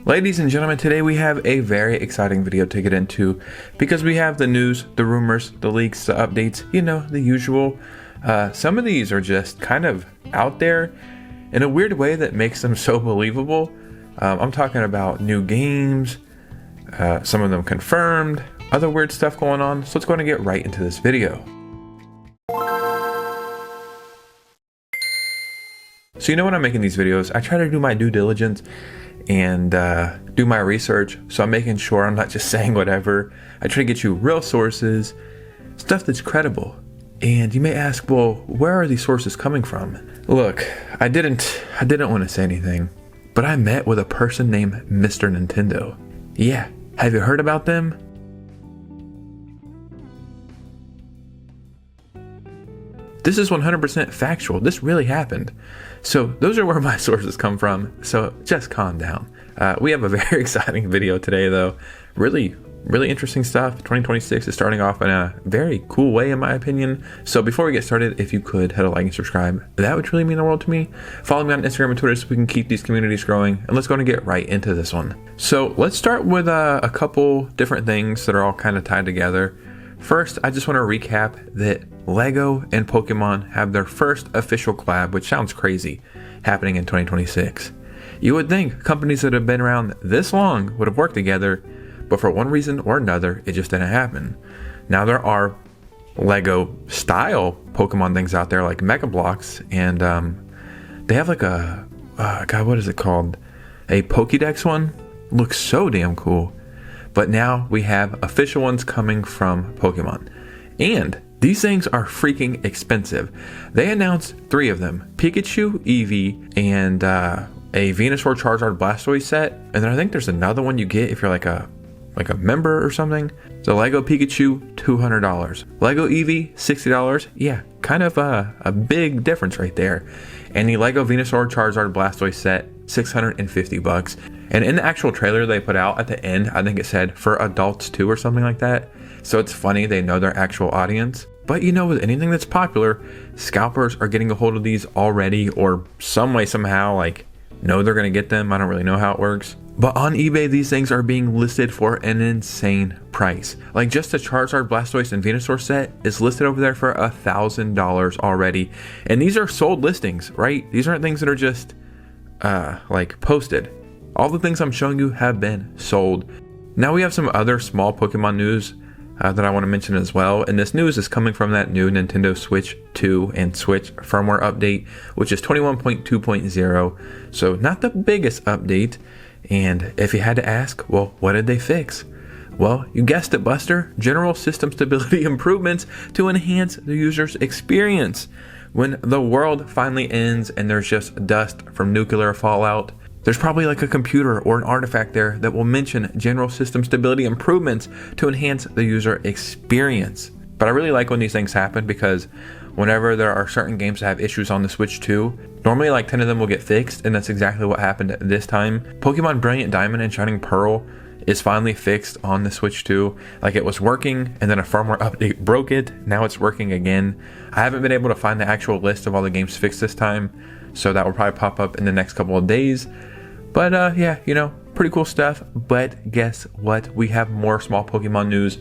Ladies and gentlemen, today we have a very exciting video to get into because we have the news, the rumors, the leaks, the updates, you know, the usual. Some of these are just kind of out there in a weird way that makes them so believable. I'm talking about new games, some of them confirmed, other weird stuff going on. So let's go ahead and get right into this video. So you know, when I'm making these videos, I try to do my due diligence and do my research, so I'm making sure I'm not just saying whatever. I try to get you real sources, stuff that's credible. And you may ask, well, where are these sources coming from? Look, I didn't want to say anything, but I met with a person named Mr. Nintendo. Yeah, have you heard about them? This is 100% factual. This really happened. So those are where my sources come from. So just calm down. We have a very exciting video today, though. Really interesting stuff. 2026 is starting off in a very cool way, in my opinion. So before we get started, if you could hit a like and subscribe, that would really mean the world to me. Follow me on Instagram and Twitter so we can keep these communities growing. And let's go and get right into this one. So let's start with a couple different things that are all kind of tied together. First, I just want to recap that Lego and Pokemon have their first official collab, which sounds crazy, happening in 2026. You would think companies that have been around this long would have worked together, but for one reason or another, it just didn't happen. Now there are Lego style Pokemon things out there like Mega Bloks, and they have like God, what is it called? A Pokédex one? Looks so damn cool. But now we have official ones coming from Pokemon. And these things are freaking expensive. They announced 3 of them: Pikachu, Eevee, and a Venusaur Charizard Blastoise set. And then I think there's another one you get if you're like a member or something. So Lego Pikachu, $200. Lego Eevee, $60. Yeah, kind of a big difference right there. And the Lego Venusaur Charizard Blastoise set, $650. And in the actual trailer they put out at the end, I think it said for adults too or something like that. So it's funny, they know their actual audience. But you know, with anything that's popular, scalpers are getting a hold of these already, or some way, somehow, like, know they're gonna get them. I don't really know how it works. But on eBay, these things are being listed for an insane price. Like, just the Charizard, Blastoise, and Venusaur set is listed over there for $1,000 already. And these are sold listings, right? These aren't things that are just like posted. All the things I'm showing you have been sold. Now we have some other small Pokemon news that I want to mention as well. And this news is coming from that new Nintendo Switch 2 and Switch firmware update, which is 21.2.0. So not the biggest update. And if you had to ask, well, what did they fix? Well, you guessed it, Buster. General system stability improvements to enhance the user's experience. When the world finally ends and there's just dust from nuclear fallout, there's probably like a computer or an artifact there that will mention general system stability improvements to enhance the user experience. But I really like when these things happen, because whenever there are certain games that have issues on the Switch 2, normally like 10 of them will get fixed, and that's exactly what happened this time. Pokemon Brilliant Diamond and Shining Pearl is finally fixed on the Switch 2. Like, it was working and then a firmware update broke it. Now it's working again. I haven't been able to find the actual list of all the games fixed this time, so that will probably pop up in the next couple of days. But yeah, you know, pretty cool stuff. But guess what? We have more small Pokemon news,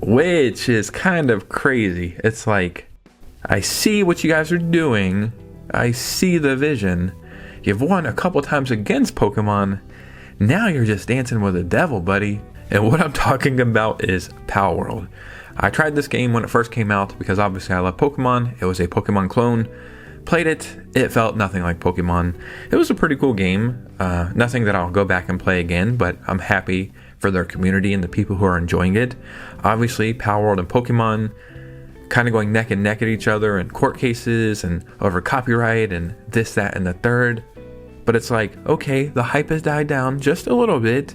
which is kind of crazy. It's like, I see what you guys are doing. I see the vision. You've won a couple times against Pokemon. Now you're just dancing with the devil, buddy. And what I'm talking about is Palworld. I tried this game when it first came out because obviously I love Pokemon. It was a Pokemon clone. Played it, it felt nothing like Pokemon. It was a pretty cool game. Nothing that I'll go back and play again, but I'm happy for their community and the people who are enjoying it. Obviously, Palworld and Pokemon kind of going neck and neck at each other in court cases and over copyright and this, that, and the third. But it's like, okay, the hype has died down just a little bit.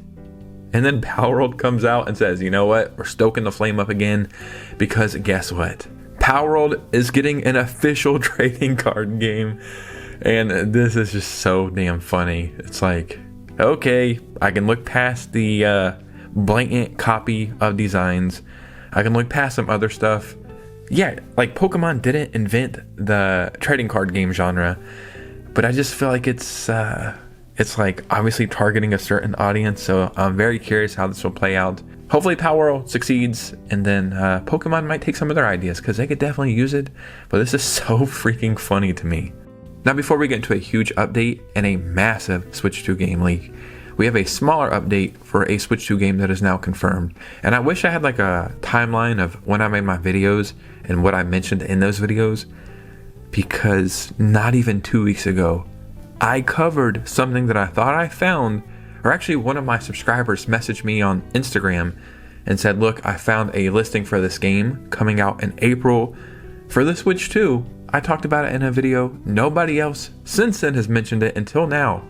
And then Palworld comes out and says, you know what? We're stoking the flame up again, because guess what? Palworld is getting an official trading card game. And this is just so damn funny. It's like, okay, I can look past the blatant copy of designs. I can look past some other stuff. Yeah, like, Pokemon didn't invent the trading card game genre, but I just feel like it's it's like obviously targeting a certain audience, so I'm very curious how this will play out. Hopefully Palworld succeeds, and then Pokemon might take some of their ideas, because they could definitely use it, but this is so freaking funny to me. Now before we get into a huge update and a massive Switch 2 game leak, we have a smaller update for a Switch 2 game that is now confirmed. And I wish I had like a timeline of when I made my videos and what I mentioned in those videos, because not even 2 weeks ago, I covered something that I thought I found, or actually one of my subscribers messaged me on Instagram and said, look, I found a listing for this game coming out in April for the Switch 2. I talked about it in a video. Nobody else since then has mentioned it until now.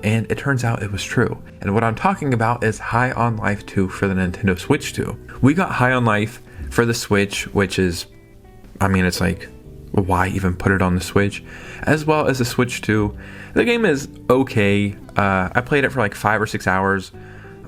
And it turns out it was true. And what I'm talking about is High on Life 2 for the Nintendo Switch 2. We got High on Life for the Switch, which is, I mean, it's like, why even put it on the Switch? As well as the Switch 2. The game is okay. I played it for like 5 or 6 hours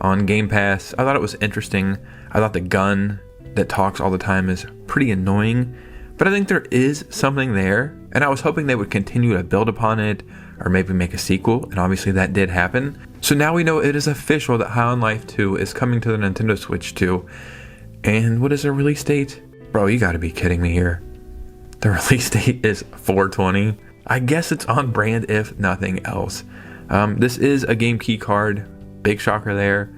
on Game Pass. I thought it was interesting. I thought the gun that talks all the time is pretty annoying. But I think there is something there, and I was hoping they would continue to build upon it, or maybe make a sequel, and obviously that did happen. So now we know it is official that High on Life 2 is coming to the Nintendo Switch 2. And what is the release date? Bro, you gotta be kidding me here. The release date is 4/20. I guess it's on brand if nothing else. This is a game key card, big shocker there.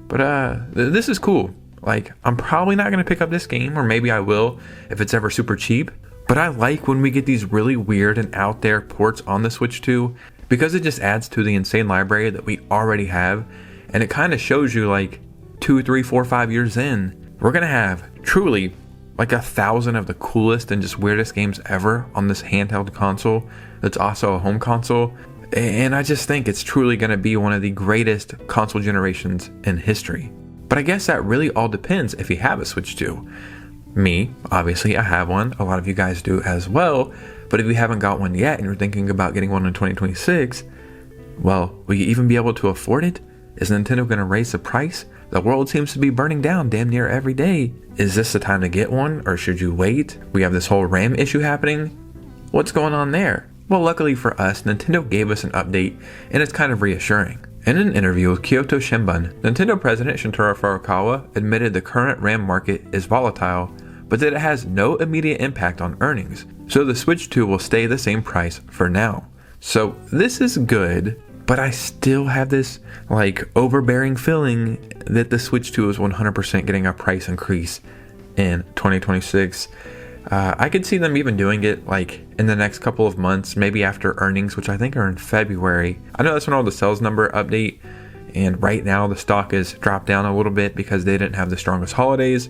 But this is cool. Like, I'm probably not going to pick up this game, or maybe I will if it's ever super cheap. But I like when we get these really weird and out there ports on the Switch 2, because it just adds to the insane library that we already have. And it kind of shows you like 2, 3, 4, 5 years in, we're going to have truly like 1,000 of the coolest and just weirdest games ever on this handheld console that's also a home console. And I just think it's truly going to be one of the greatest console generations in history. But I guess that really all depends if you have a Switch 2. Me, obviously, I have one. A lot of you guys do as well. But if you haven't got one yet and you're thinking about getting one in 2026, well, will you even be able to afford it? Is Nintendo going to raise the price? The world seems to be burning down damn near every day. Is this the time to get one, or should you wait? We have this whole RAM issue happening. What's going on there? Well, luckily for us, Nintendo gave us an update, and it's kind of reassuring. In an interview with Kyoto Shimbun, Nintendo President Shintaro Furukawa admitted the current RAM market is volatile, but that it has no immediate impact on earnings, so the Switch 2 will stay the same price for now. So this is good, but I still have this like overbearing feeling that the Switch 2 is 100% getting a price increase in 2026. I could see them even doing it like in the next couple of months, maybe after earnings, which I think are in February. I know that's when all the sales number update, and right now the stock is dropped down a little bit because they didn't have the strongest holidays,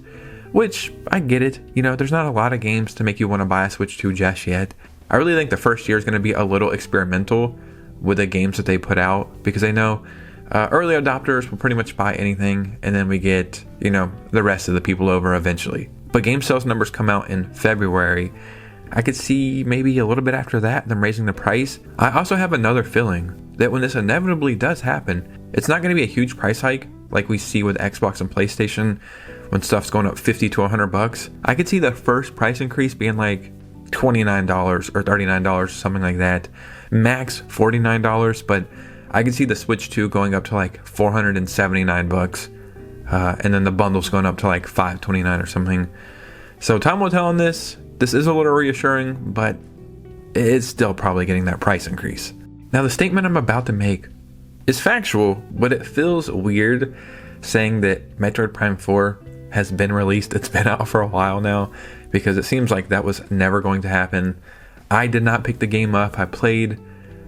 which I get it. You know, there's not a lot of games to make you want to buy a Switch 2 just yet. I really think the first year is going to be a little experimental with the games that they put out, because I know early adopters will pretty much buy anything, and then we get, you know, the rest of the people over eventually. But game sales numbers come out in February. I could see maybe a little bit after that them raising the price. I also have another feeling that when this inevitably does happen, it's not going to be a huge price hike like we see with Xbox and PlayStation when stuff's going up $50 to $100. I could see the first price increase being like $29 or $39, something like that. Max $49, but I could see the Switch 2 going up to like $479. And then the bundles going up to like $529 or something. So time will tell on this. This is a little reassuring, but it's still probably getting that price increase. Now the statement I'm about to make is factual, but it feels weird saying that Metroid Prime 4 has been released. It's been out for a while now, because it seems like that was never going to happen. I did not pick the game up. I played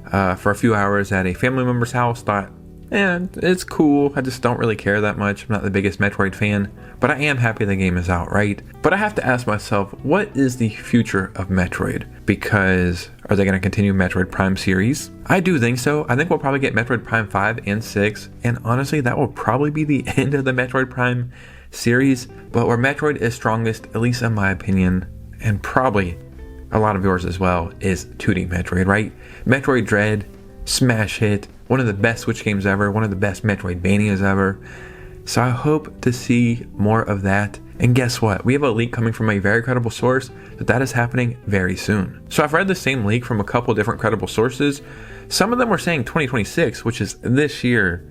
for a few hours at a family member's house, thought, it's cool. I just don't really care that much. I'm not the biggest Metroid fan, but I am happy the game is out, right? But I have to ask myself, what is the future of Metroid? Because are they going to continue Metroid Prime series? I do think so. I think we'll probably get Metroid Prime 5 and 6, and honestly, that will probably be the end of the Metroid Prime series. But where Metroid is strongest, at least in my opinion, and probably a lot of yours as well, is 2D Metroid, right? Metroid Dread, smash hit, one of the best Switch games ever, one of the best Metroidvanias ever. So I hope to see more of that. And guess what? We have a leak coming from a very credible source that is happening very soon. So I've read the same leak from a couple different credible sources. Some of them were saying 2026, which is this year.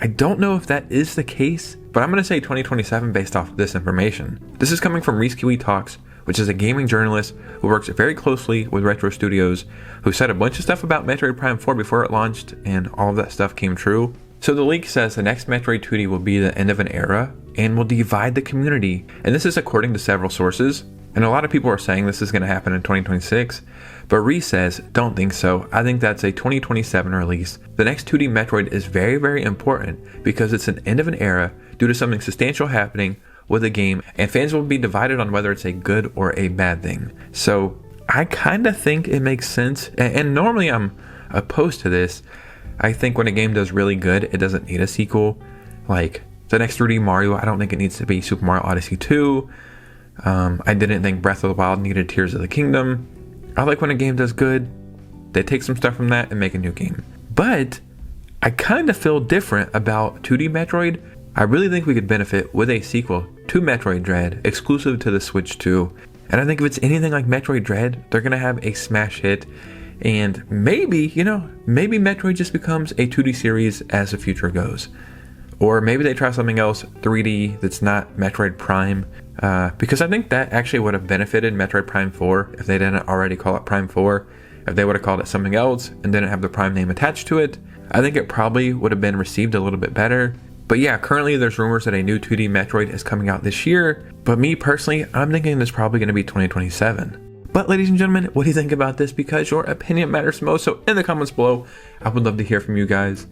I don't know if that is the case, but I'm going to say 2027 based off of this information. This is coming from Reese Kiwi Talks, which is a gaming journalist who works very closely with Retro Studios, who said a bunch of stuff about Metroid Prime 4 before it launched, and all of that stuff came true. So the leak says the next Metroid 2D will be the end of an era and will divide the community. And this is according to several sources. And a lot of people are saying this is going to happen in 2026. But Reese says, don't think so. I think that's a 2027 release. The next 2D Metroid is very, very important because it's an end of an era due to something substantial happening with a game, and fans will be divided on whether it's a good or a bad thing. So I kind of think it makes sense. And normally I'm opposed to this. I think when a game does really good, it doesn't need a sequel. Like the next 3D Mario, I don't think it needs to be Super Mario Odyssey 2. I didn't think Breath of the Wild needed Tears of the Kingdom. I like when a game does good, they take some stuff from that and make a new game. But I kind of feel different about 2D Metroid. I really think we could benefit with a sequel to Metroid Dread exclusive to the Switch 2. And I think if it's anything like Metroid Dread, they're going to have a smash hit. And maybe, maybe Metroid just becomes a 2D series as the future goes. Or maybe they try something else, 3D, that's not Metroid Prime. Because I think that actually would have benefited Metroid Prime 4 if they didn't already call it Prime 4. If they would have called it something else and didn't have the Prime name attached to it, I think it probably would have been received a little bit better. But yeah, currently there's rumors that a new 2D Metroid is coming out this year. But me personally, I'm thinking it's probably going to be 2027. But ladies and gentlemen, what do you think about this? Because your opinion matters most. So in the comments below, I would love to hear from you guys.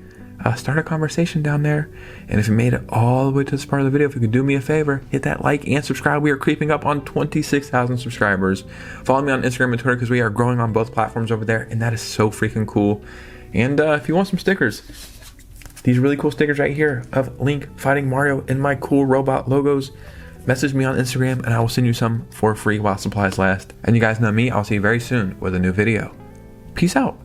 Start a conversation down there. And if you made it all the way to this part of the video, if you could do me a favor, hit that like and subscribe. We are creeping up on 26,000 subscribers. Follow me on Instagram and Twitter because we are growing on both platforms over there. And that is so freaking cool. And if you want some stickers, these really cool stickers right here of Link fighting Mario and my cool robot logos, message me on Instagram and I will send you some for free while supplies last. And you guys know me, I'll see you very soon with a new video. Peace out.